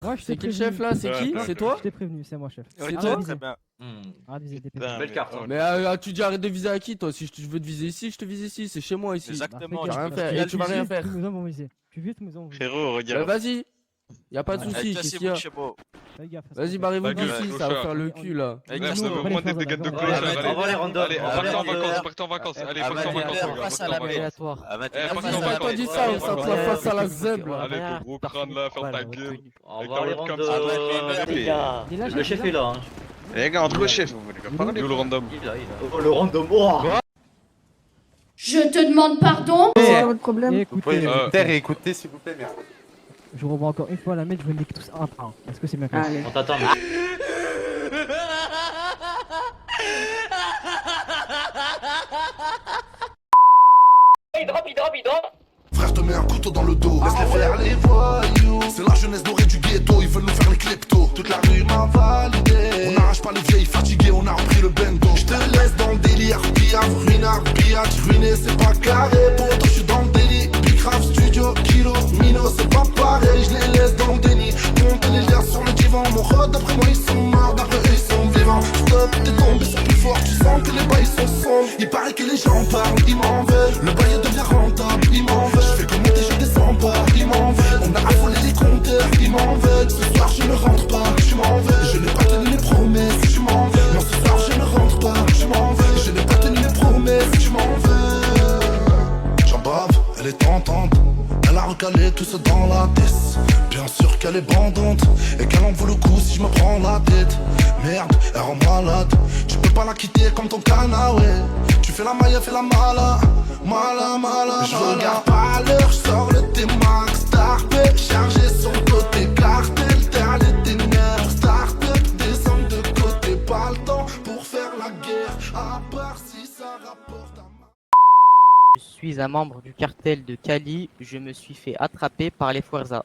Moi, je C'est t'ai qui le prévenu. chef là? C'est qui? C'est toi? Je t'ai prévenu, c'est moi, chef. C'est Arrête toi? de viser. Très bien. Arrête de viser des Putain, Belle carte. Mais tu dis arrête de viser à qui toi? Si je veux te viser ici, je te vise ici. C'est chez moi ici. Exactement. Tu vas rien tu- faire. tu Et vas tu vas rien faire. Tous mes hommes vont viser. Plus vite, tous mes hommes vont viser. Frérot, Bah regarde. vas-y. Y'a pas de Allez, soucis, qu'est-ce qu'il y cassez-vous a? de chez moi. Fais gaffe. Vas-y, barrez-vous Bah, gueule, d'ici, gauche, ça va là. faire le cul là. Allez, Ouais, cassez-vous. ça veut vraiment des dégâts de Allez, cloche. allez, Allez, on va les random. allez, on part en vacances. Allez, partez en vacances, les gars. passe à Partez la en vacances. aléatoire. Eh, partez Vas-y, en t'as pas vacances. dit ça, on s'en face à la zèbre là. Allez, ton gros crâne là, ferme ta gueule. On va les Comme random. ça. Les gars. Il est là, Le chef est là. Les gars, entre chefs, vous voulez pas parler? Nous le random. Il est là. Oh, le random. Oh. Je te demande pardon. C'est votre problème. Vous pouvez Écoutez, vous taire et écouter s'il vous plaît, merci. je vous revois encore une fois la mettre, je vous nique tous un par un. Est-ce que c'est bien clair? On t'attend. Frère, te mets un couteau dans le dos. Laisse-les faire les voyous. C'est la jeunesse dorée du ghetto. Ils veulent nous faire les kleptos. Toute la rue m'a validé. On n'arrache pas les vieilles fatiguées. On a repris le bendo. Je te laisse dans le délire. Piaf, ruinard, pillage. Ruiné, c'est pas carré. Pour autant, je suis dans le délit. Big Rap, studio, kilo, mino. C'est pas pareil. Je les laisse dans le déni. Monter les liens sur le divan. Mon rod, d'après moi, ils sont morts. D'après eux, ils sont vivants. Stop, t'es tombé, c'est plus fort. Tu sens que les bails sont sombres. Il paraît que les gens parlent. Ils m'en veulent. Le bail devient rentable. Ils m'en veulent. Je fais comme monter, je descends pas. Ils m'en veulent. On a affolé les compteurs. Ils m'en veulent. Ce soir, je ne rentre pas. Je m'en veux. Je n'ai pas tenu les promesses. Je m'en veux. Non, ce soir, je ne rentre pas. Je m'en veux. Je n'ai pas tenu les promesses. Je m'en veux. J'en bave, elle est tentante. Elle a recalé tout ça dans la tête. Bien sûr qu'elle est bandante et qu'elle en vaut le coup si je me prends la tête. Merde, elle rend malade. Tu peux pas la quitter comme ton canaway. Tu fais la maille, fais la mala. Mala. Je regarde pas l'heure, je sors le T-Max. Starpé, chargé son côté cartel. Terre les ténèbres, start-up, descendre de côté. Pas le temps pour faire la guerre. À part si ça rapporte à ma... Je suis un membre du cartel de Cali, je me suis fait attraper par les Fuerza.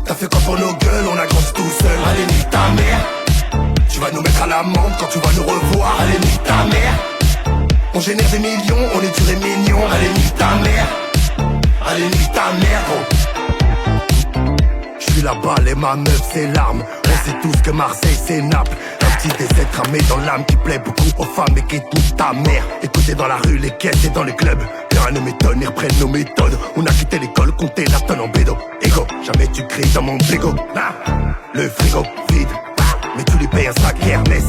T'as fait quoi pour nos gueules, on a grandi tout seul. Allez, nique ta mère. Tu vas nous mettre à l'amende quand tu vas nous revoir. Allez, nique ta mère. On génère des millions, on est duré mignon. Allez, nique ta mère. Allez, nique ta mère, gros. Je suis là-bas, et ma meuf, c'est l'arme. On sait tous que Marseille, c'est Naples. Un petit décès tramé dans l'âme qui plaît beaucoup aux femmes et qui nique ta mère. Écoutez dans la rue, les caisses et dans les clubs. Rien ne m'étonne, ils reprennent nos méthodes. On a quitté l'école, compté la tonne en bédo. Ego, jamais tu cries dans mon bégo. Le frigo vide, mais tu lui payes un sac Hermès.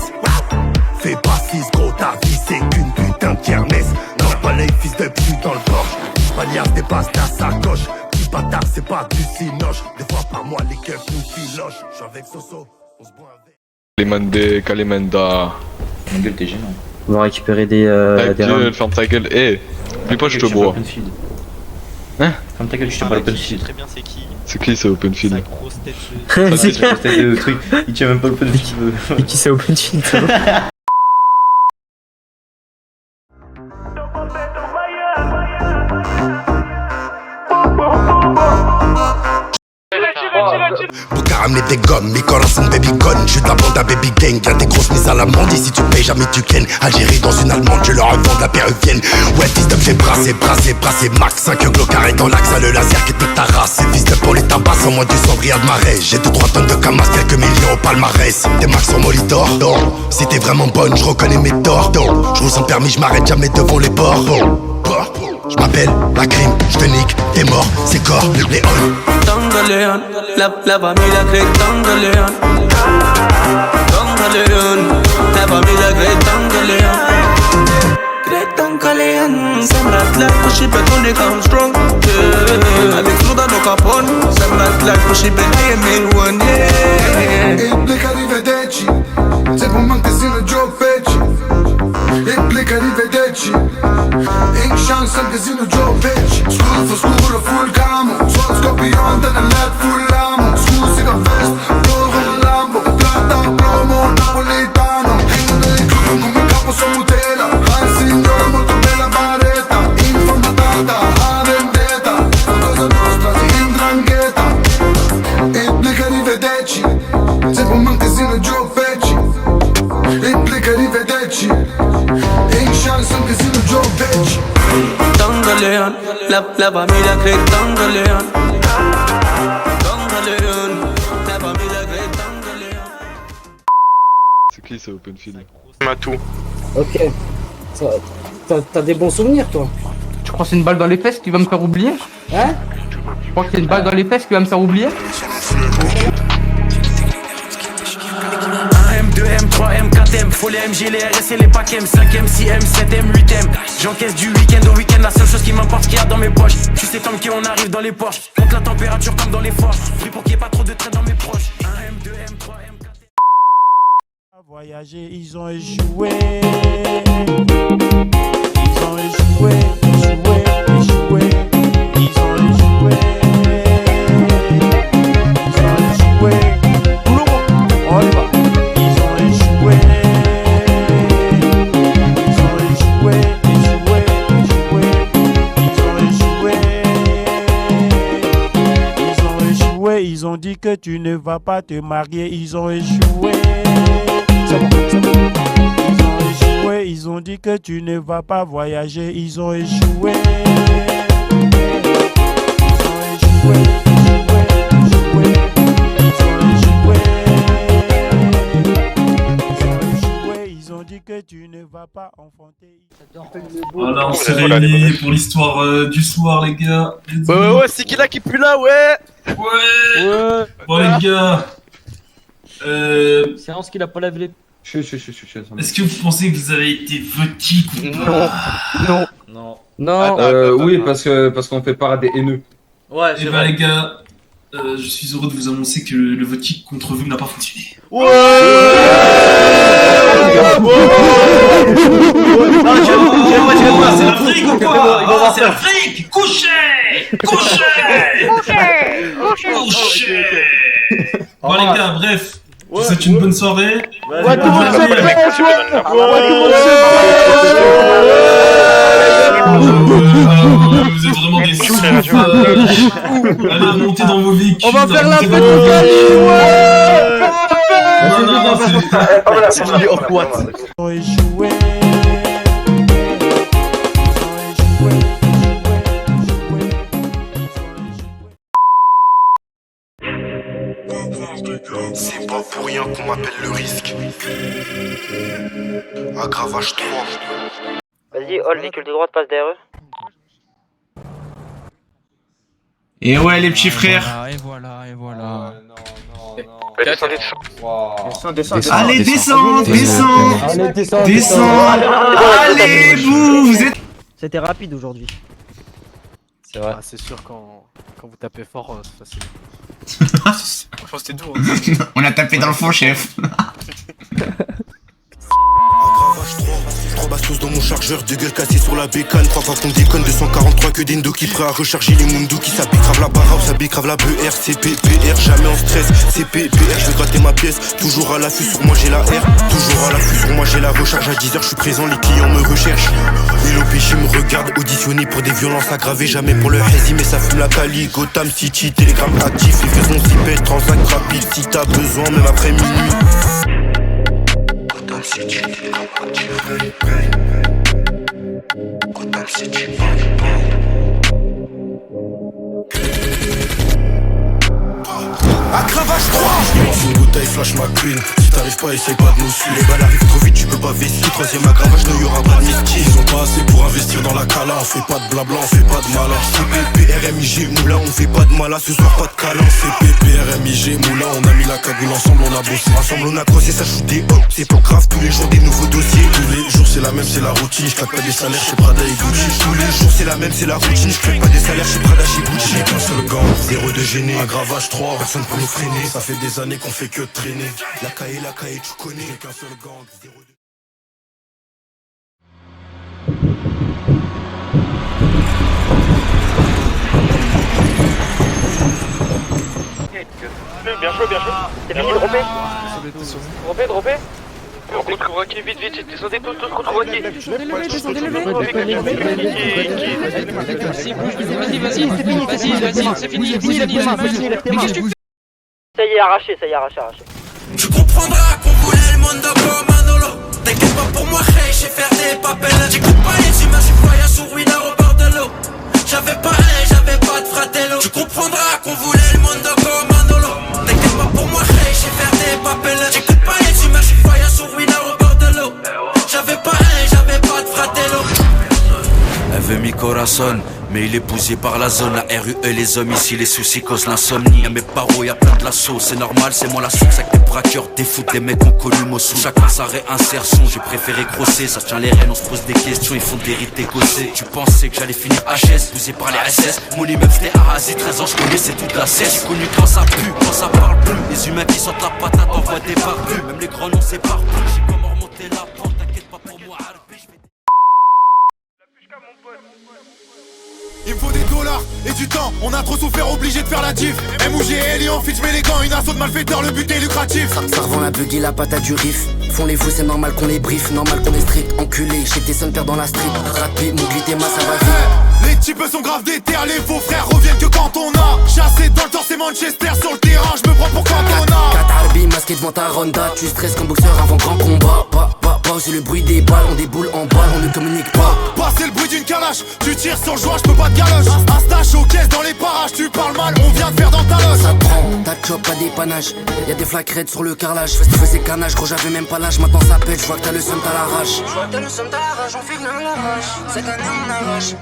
Fais pas 6 gros, ta vie c'est qu'une putain de kermesse. Non, pas les fils de pute dans le Porsche. Palias dépasse ta sacoche. Petit bâtard, c'est pas du cinoche. Des fois par mois, les keufs nous filochent. J'suis avec Soso, on se boit un verre. Kalimenda. Ta gueule, t'es gênant. On va récupérer des Ta gueule, ferme ta gueule. Eh, oublie pas, je te bois. Hein? Ferme ta gueule, je te parle open field. Très bien, c'est qui? C'est qui c'est Open Sa Field? grosse tête de... C'est C'est le truc. Il tient même pas open field. Et qui c'est open field? Bouka ramener des gommes, Nicolas son baby gun. J'suis de la bande à baby gang, y'a des grosses mises à l'amende. Ici tu payes jamais tu ken. Algérie dans une allemande, je leur revends de la péruvienne. Ouais, fils de j'ai brassé, max. 5 glow carré dans l'axe, le laser qui te ta race. Et fils de pour les tabacs, sans moins du cendrier de marais. J'ai 2-3 tonnes de camas, quelques millions au palmarès. Des max sur Molitor, si t'es vraiment bonne, je reconnais mes torts. Je ressens permis, je m'arrête jamais devant les bords. Je m'appelle la crime, je te nique, t'es mort, c'est corps, Léon. Tangaleon, la familia cree Tangaleon. Tangaleon, la familia cree Tangaleon. Cree Tangaleon, sembrat like pushy but only come strong. Yeah, avec Fluda no Capone, sembrat like pushy but I am in one. Yeah. Implica arrivederci, se può mancare Joe Pecci. Implica arrivederci, in chance anche se non Joe Pecci. Scuro full camo, suono scoppiante nel full amo. Scusi da festa, loro un lambo, plata promo napolitano. Tengo del club come capo su tela, al signore molto bella baretta, informatata. la familia gritando león. León, la familia gritando león. C'est qui ça, Openfield? Matou. Ok. T'as des bons souvenirs, toi? Tu crois que c'est une balle dans les fesses qui va me faire oublier? Hein? Tu crois que c'est une balle dans les fesses qui va me faire oublier? 1M, 2M, 3M, 4M, faut les MG, les RS et les packs M, 5M, 6M, 7M, 8M. J'encaisse du week-end au week-end, la seule chose qui m'importe, ce qu'il y a dans mes poches. Tu sais tant qu'on arrive dans les Porsche, compte la température comme dans les forges. Prie pour qu'il n'y ait pas trop de traits dans mes proches. 1M, 2M, 3M, 4M. Voyager, ils ont échoué. Ils ont échoué, échoué, échoué. Ils ont échoué. Ils ont échoué. On y va. Ils ont échoué. Ils ont échoué, échoué, échoué. Ils ont échoué. Ils ont échoué. Ils ont dit que tu ne vas pas te marier. Ils ont échoué. C'est bon, c'est bon. Ils ont échoué, ils ont dit que tu ne vas pas voyager, ils ont échoué. Ils ont échoué, échoué, échoué. Ils ont échoué, ils ont dit que tu ne vas pas enfanter. Voilà, on s'est réunis pour l'histoire du soir, les gars. Ouais, c'est qui là qui pue là, ouais. Ouais. Bon, les gars. C'est Hans qui l'a pas lavé les... Est-ce que vous pensez que vous avez été votés ou pas? Non. Non, oui, parce qu'on fait pas des haineux. Ouais, Eh ben, les gars, je suis heureux de vous annoncer que le vote contre vous n'a pas fonctionné. Ouais. C'est l'Afrique ou quoi? C'est l'Afrique. Couchez. Bon, les gars, bref. Je vous souhaite une bonne soirée. Ouais, tout le monde se Vous êtes vraiment des fous. Allez, remontez dans vos véhicules. On va faire la fête au Non, c'est Il est en quad. Ils ont échoué. C'est pas pour rien qu'on m'appelle le risque. Aggravage 3. Vas-y, all véhicule de droite passe derrière eux. Et ouais, les petits frères. Et voilà. Allez, descends. Allez, vous êtes... C'était rapide aujourd'hui. C'est vrai. C'est sûr, quand vous tapez fort, c'est facile. Franchement, c'était doux. On a tapé dans le fond, chef. Aggravage 3. 3 bastos dans mon chargeur, deux gueules cassées sur la bécane. 3 fois qu'on déconne, 243 que des qui prêt à recharger les Mundu qui s'habille grave la barabe, s'habille grave la BR. CPPR, jamais en stress. CPPR, je vais gratter ma pièce. Toujours à l'affût, sur moi j'ai la R. Toujours à l'affût, sur moi j'ai la recharge. À 10h, je suis présent, les clients me recherchent. Et l'OPJ me regarde, auditionné pour des violences aggravées. Jamais pour le Hezi, mais ça fume la Cali. Gotham City, Telegram actif. Les faisons si pêche, transac rapide. Si t'as besoin, même après minuit. Gotham City, Telegram actif. Gotham City, Aggravage 3. Je une bouteille, flash ma queen. Si t'arrives pas, essaye pas de nous suivre. Les balles arrivent trop vite, tu peux pas vestir. Troisième aggravage, il y aura pas de mystique. Ils ont pas assez pour investir dans la cala. On fait pas de blabla, on fait pas de malin. CPP, RMIG, moula, on fait pas de malin. Ce soir, pas de câlin. CPP, RMIG, moula, on a mis la cagoule ensemble, on a bossé. Ensemble, on a croisé, ça shoot des hop. C'est pas grave, tous les jours des nouveaux dossiers. Tous les jours, c'est la même, c'est la routine. Je claque pas des salaires chez Prada et Gucci. Tous les jours, c'est la même, c'est la routine. Je claque pas des salaires chez Prada, chez Gucci. Qu'un seul gang, zéro de gêné. Aggravage 3, personne peut nous freiner. Ça fait des années qu'on fait que traîner. La caille, tu connais. J'ai qu'un seul gang, zéro de... Bien joué. C'est fini de dropper. Dropper. Contre-Rocky, vite, descendez tous contre-Rocky. Descendez-le. Vas-y, c'est fini. Mais qu'est-ce que tu fais? Ça y est, arraché. Tu comprendras qu'on voulait le monde d'abord, Manolo. T'inquiète pas pour moi, hey, j'ai fait des papels. J'écoute pas les images, je voyage sur Winner au bord de l'eau. J'avais pas veut mi corazon, mais il est bousillé par la zone. La RUE, les hommes ici, les soucis causent l'insomnie. Y'a mes barreaux, y'a plein de lasso, c'est normal, c'est moi la source. Avec des braqueurs, des foot, des mecs ont connu Mossou. Chacun sa réinsertion, j'ai préféré grosser. Ça tient les rênes, on se pose des questions, ils font des rites écossais. Tu pensais que j'allais finir HS, bousillé par les SS. Mon immeuble c'était Arasi, 13 ans, je connaissais toute la cesse. J'ai connu quand ça pue, quand ça parle plus. Les humains qui sortent la patate envoient des barbus. Même les grands noms s'éparpillent, j'ai comment remonter la pente. T'inquiète pas pour moi, Il me faut des dollars et du temps, on a trop souffert, obligé de faire la diff. MOG et Lyon, fit j'mets les gants, une assaut de malfaiteurs, le but est lucratif. Ça revend la buggy, la patate du riff. Font les fous, c'est normal qu'on les brief, normal qu'on est strict, enculé. Chez tes sons, perd dans la street. Rapide, mon glitéma, ça va vite. Les types sont graves déter, les faux frères reviennent que quand on a chassé dans le temps, c'est Manchester sur le terrain, je me prends pour Cantona. 4 Arby masqué devant ta ronda, tu stresses comme boxeur avant grand combat. C'est le bruit des balles, on déboule en balle, on ne communique pas. C'est le bruit d'une calache, tu tires sur le joint, je peux pas de galoche. Un stash au caisse dans les parages, tu parles mal, on vient de faire dans ta loge. Ça prend, ta chop, pas dépannage. Y'a des flaques raides sur le carrelage. Faisais canage, gros j'avais même pas l'âge. Maintenant ça pète, j'vois que t'as le seum, t'as la rage. J'vois que t'as le seum, t'as la rage, on fait rien à l'arrache. Cette année on arrache.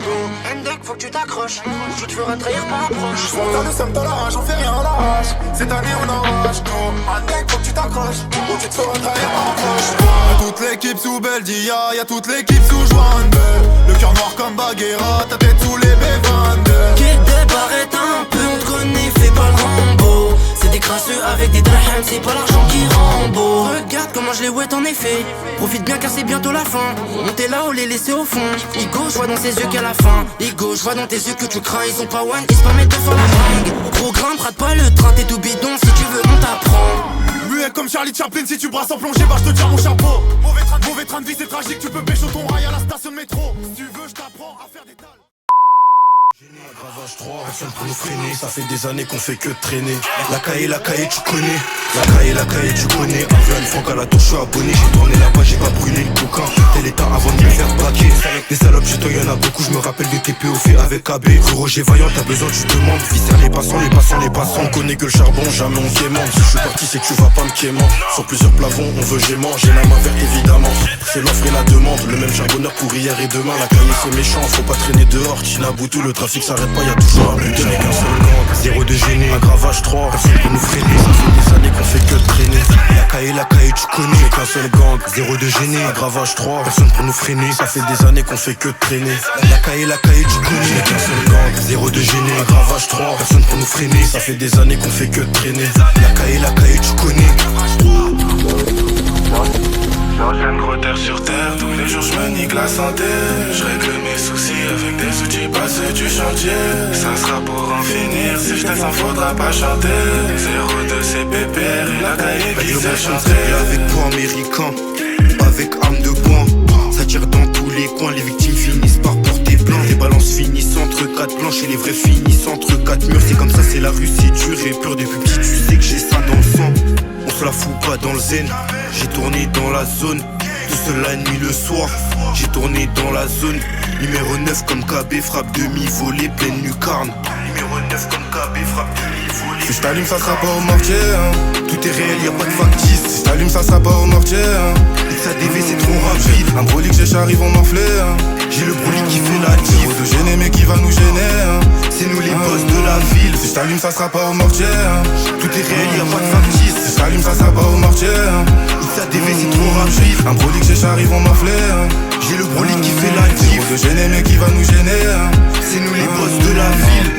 M-Deck, faut que tu t'accroches, ou tu te feras trahir par approche. J'vois que t'as le seum, t'as la rage, on fait rien à l'arrache. Cette année on arrache. M-Deck, faut que tu t'accroches, ou tu te feras trahir par approche. Y'a toute l'équipe sous Beldia, y'a toute l'équipe sous Joinbel. Le cœur noir comme Baguera, ta tête sous les B22. Qui débarrête un peu, on te connaît, fais pas le Rambo. C'est des crasseux avec des drahams, c'est pas l'argent qui rambo. Regarde comment je les ouette en effet. Profite bien car c'est bientôt la fin. Montez là ou les laisser au fond. Igo, je vois dans ses yeux qu'à la fin. Igo, je vois dans tes yeux que tu crains. Ils ont pas one, ils se permettent de faire la bringue. Gros grimpe, rate pas le train, t'es tout bidon. Si tu veux, on t'apprend. Muet comme Charlie Chaplin, si tu brasses en plongée, bah je te tire mon chapeau. Mauvais train de vie, c'est tragique, tu peux pécho ton rail à la station de métro. Si tu veux, je t'apprends à faire des dalles. Gravage 3, personne pour nous freiner. Ça fait des années qu'on fait que traîner. La caille, tu connais. La caille, tu connais. Avion, Franck à la tour, je suis abonné. J'ai tourné là-bas, j'ai pas brûlé le bouquin. Tel état avant de me faire braquer. Des salopes chez toi, y'en a beaucoup. Je me rappelle de TPO fait avec AB. Roger Vaillant, t'as besoin, tu demandes. Visser les passants. On connaît que le charbon, jamais on quémande. Si je suis parti, c'est que tu vas pas me quémant. Sur plusieurs plavons, on veut gémant. J'ai la main verte évidemment. C'est l'offre et la demande. Le même charbonneur pour hier et demain. La caille, c'est méchant, faut pas traîner dehors. Chinaboutou, le trafic s'arrête pas, y'a toujours un but. J'en ai qu'un seul gang, zéro de gêné. Un gravage 3, personne peut nous freiner. Ça fait des années qu'on fait que traîner. La caille, tu connais. J'en ai qu'un seul gang, zéro de gêné. Un gravage 3, personne peut nous freiner. Ça fait des années qu'on fait que traîner. La caille, tu connais. J'en ai qu'un seul gang, zéro de gêné. Un gravage 3, personne peut nous freiner. Ça fait des années qu'on fait que traîner. La caille, tu connais. J'enchaîne gros terre sur terre, tous les jours je me nique la santé. Je règle mes soucis avec des outils passés du chantier. Ça sera pour en finir, si je descends faudra pas chanter. 02 CPPR et la cahier qui sait chanter. Avec poids américain, avec arme de poing. Ça tire dans tous les coins, les victimes finissent par porter plainte. Les balances finissent entre 4 planches et les vrais finissent entre 4 murs. C'est comme ça, c'est la rue, c'est dur et pur. Depuis petit tu sais que j'ai ça dans le sang. On se la fout pas dans le zen. J'ai tourné dans la zone, tout seul la nuit le soir. J'ai tourné dans la zone, numéro 9 comme KB, frappe demi-volée, pleine lucarne. Numéro 9 comme KB, frappe demi-volée. Si je t'allume ça sera pas au mortier hein. Tout est réel, y'a pas de factice. Si je t'allume ça sera pas au mortier hein. XADV c'est trop rapide. Un brolic j'ai char ils vont m'enfler hein. J'ai le brolic qui fait la diff. De gêner mais qui va nous gêner hein. C'est nous les boss de la ville. Si je t'allume ça sera pas au mortier hein. Tout est réel, y'a pas de factice. Si je t'allume ça sera pas au mortier hein. XADV c'est trop rapide. Un brolic j'ai char ils vont m'enfler hein. J'ai le brolic qui fait la diff. De gêner mais qui va nous gêner hein. C'est nous les boss de la ville.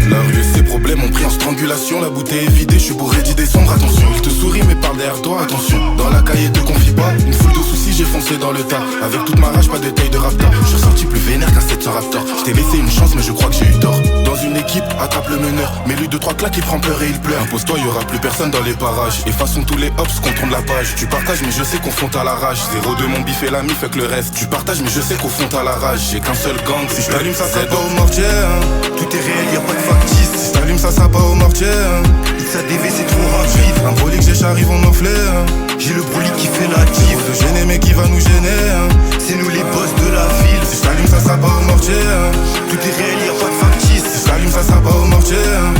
La rue ses problèmes ont pris en strangulation. La bouteille est vidée, je suis bourré d'idées sombres. Attention, il te sourit mais parle derrière toi. Attention, dans la cahier te confie pas. Une foule de soucis, j'ai foncé dans le tas. Avec toute ma rage, pas de taille de raptor. Je suis sorti plus vénère qu'un 700 raptor. Je t'ai laissé une chance mais je crois que j'ai eu tort. Dans une équipe, attrape le meneur. Mets-lui 2-3 claques, il prend peur et il pleure. Impose-toi, y'aura plus personne dans les parages. Effaçons tous les hops qu'on tourne la page. Tu partages mais je sais qu'on fond à la rage. 0 de mon bif et la mif avec le reste. Tu partages mais je sais qu'on fond à la rage. J'ai qu'un seul gang, si je t'allume ça sera pas au mortier hein. Tout est réel, y'a pas de factice. Si je t'allume ça sera pas au mortier hein. XADV c'est trop rapide. Un brolic j'ai char ils vont m'enfler hein. J'ai le brolic qui fait la diff. De gêner mais qui va nous gêner hein. C'est nous les boss de la ville. Si je t'allume ça sera pas au mortier hein. Tout est réel, y'a pas de factice. Si je t'allume ça sera pas au mortier hein.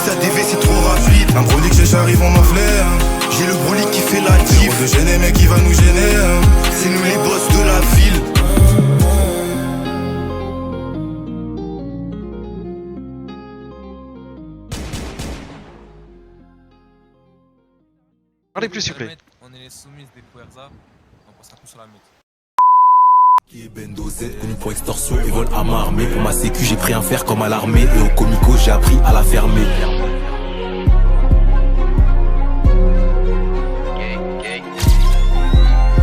XADV c'est trop rapide. Un brolic j'ai char ils vont m'enfler hein. J'ai le brolic qui fait la diff. De gêner mais qui va nous gêner hein. C'est nous les boss de la ville. Parlez plus, s'il vous plaît. On est les soumises des Puerza, on passera tout sur la meute. Qui est Bendo Z, connu pour extorsion et vol à main armée. Pour ma sécu, j'ai pris un fer comme à l'armée. Et au comico, j'ai appris à la fermer.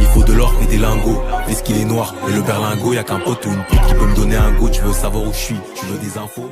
Il faut de l'or et des lingots. Est-ce qu'il est noir et le berlingot? Y'a qu'un pote ou une pute qui peut me donner un go. Tu veux savoir où je suis, tu veux des infos?